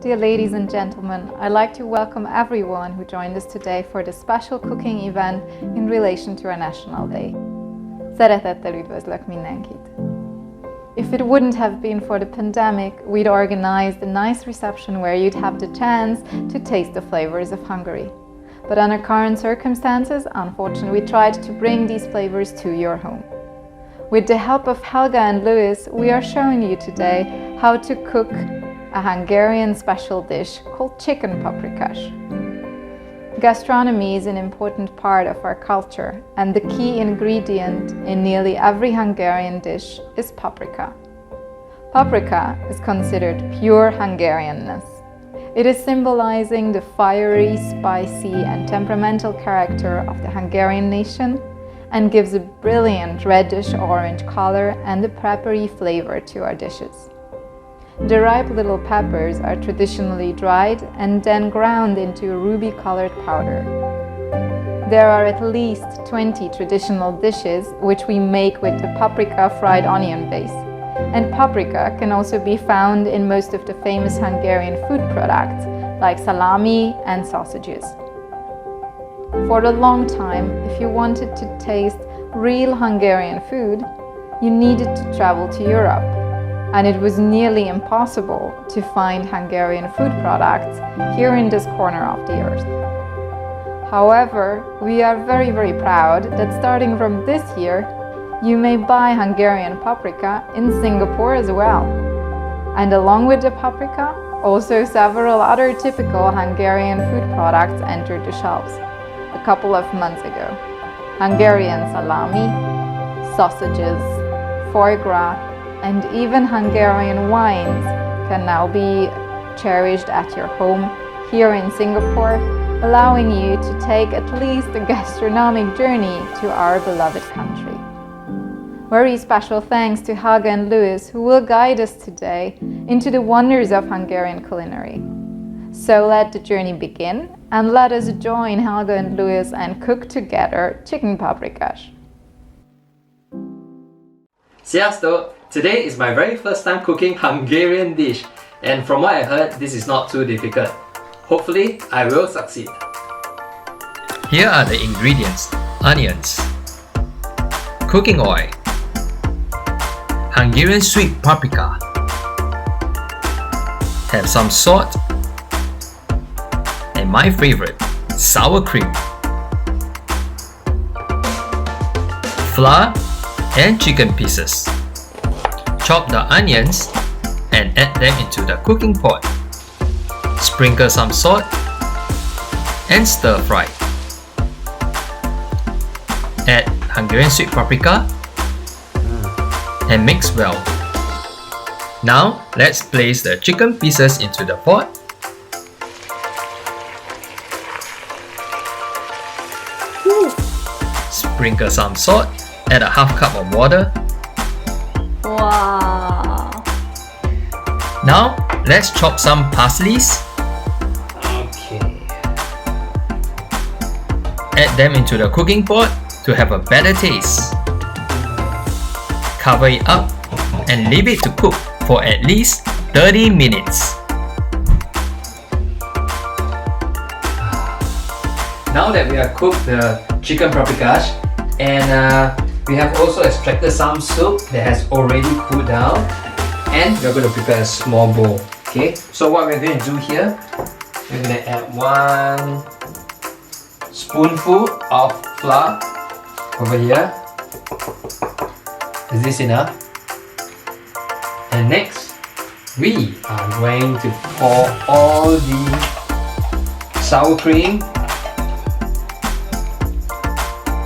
Dear ladies and gentlemen, I'd like to welcome everyone who joined us today for this special cooking event in relation to our National Day. Szeretettel üdvözlök mindenkit! If it wouldn't have been for the pandemic, we'd organized a nice reception where you'd have the chance to taste the flavors of Hungary. But under current circumstances, unfortunately, we tried to bring these flavors to your home. With the help of Helga and Louis, we are showing you today how to cook a Hungarian special dish called chicken paprikash. Gastronomy is an important part of our culture, and the key ingredient in nearly every Hungarian dish is paprika. Paprika is considered pure Hungarianness. It is symbolizing the fiery, spicy, and temperamental character of the Hungarian nation and gives a brilliant reddish-orange color and a peppery flavor to our dishes. The ripe little peppers are traditionally dried and then ground into a ruby-colored powder. There are at least 20 traditional dishes which we make with the paprika fried onion base, and paprika can also be found in most of the famous Hungarian food products like salami and sausages. For a long time, if you wanted to taste real Hungarian food, you needed to travel to Europe, and it was nearly impossible to find Hungarian food products here in this corner of the earth. However, we are very proud that starting from this year, you may buy Hungarian paprika in Singapore as well. And along with the paprika, also several other typical Hungarian food products entered the shelves a couple of months ago. Hungarian salami, sausages, foie gras, and even Hungarian wines can now be cherished at your home here in Singapore, allowing you to take at least a gastronomic journey to our beloved country. Very special thanks to Helga and Louis, who will guide us today into the wonders of Hungarian culinary. So let the journey begin, and let us join Helga and Louis and cook together chicken paprikash. Sziasztok! Today is my very first time cooking Hungarian dish, and from what I heard, this is not too difficult. Hopefully, I will succeed. Here are the ingredients: onions, cooking oil, Hungarian sweet paprika, have some salt, and my favorite, sour cream, flour, and chicken pieces. Chop the onions and add them into the cooking pot. Sprinkle some salt and stir fry. Add Hungarian sweet paprika and mix well. Now let's place the chicken pieces into the pot. Sprinkle some salt, add a half cup of water. Wow! Now let's chop some parsleys. Okay. Add them into the cooking pot to have a better taste. Cover it up and leave it to cook for at least 30 minutes. Now that we have cooked the chicken paprikash and we have also extracted some soup that has already cooled down, and we're going to prepare a small bowl. Okay, so what we're going to do here, we're going to add 1 spoonful of flour over here. Is this enough? And next, we are going to pour all the sour cream.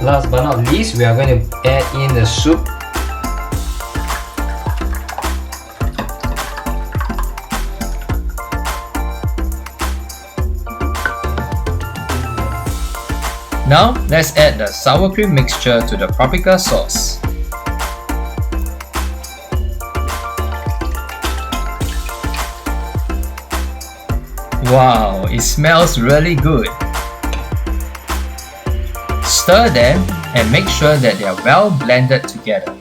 Last but not least, we are going to add in the soup. Now let's add the sour cream mixture to the paprika sauce. Wow, it smells really good. Stir them and make sure that they are well blended together.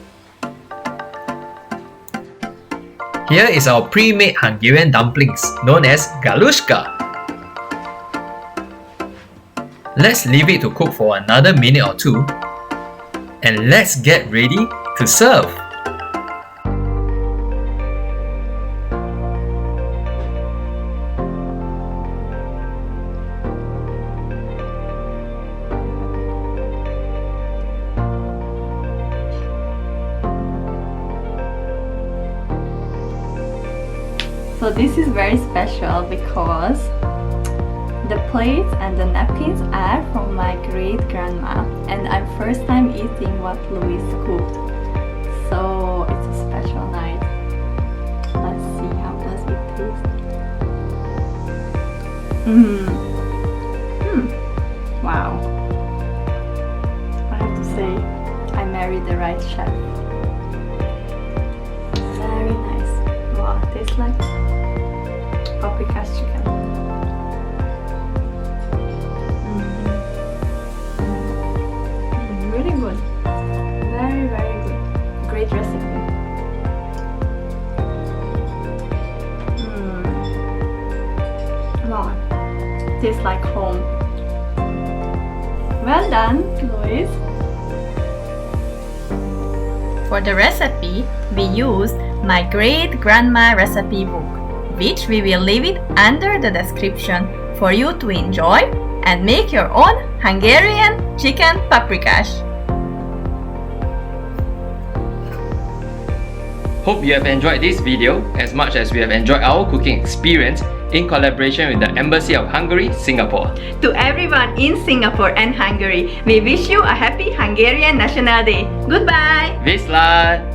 Here is our pre-made Hungarian dumplings known as galuska. Let's leave it to cook for another minute or two and let's get ready to serve. So this is very special because the plates and the napkins are from my great grandma, and I'm first time eating what Louise cooked. So it's a special night. Let's see how does it taste. Wow. I have to say I married the right chef. Very nice. Wow, it tastes like paprikash chicken. Really good. Very, very good. Great recipe. Wow. Tastes like home. Well done, Louise. For the recipe, we used my great grandma recipe book, which we will leave it under the description for you to enjoy and make your own Hungarian chicken paprikash. Hope you have enjoyed this video as much as we have enjoyed our cooking experience in collaboration with the Embassy of Hungary Singapore. To everyone in Singapore and Hungary, we wish you a happy Hungarian National Day. Goodbye! Viszlát!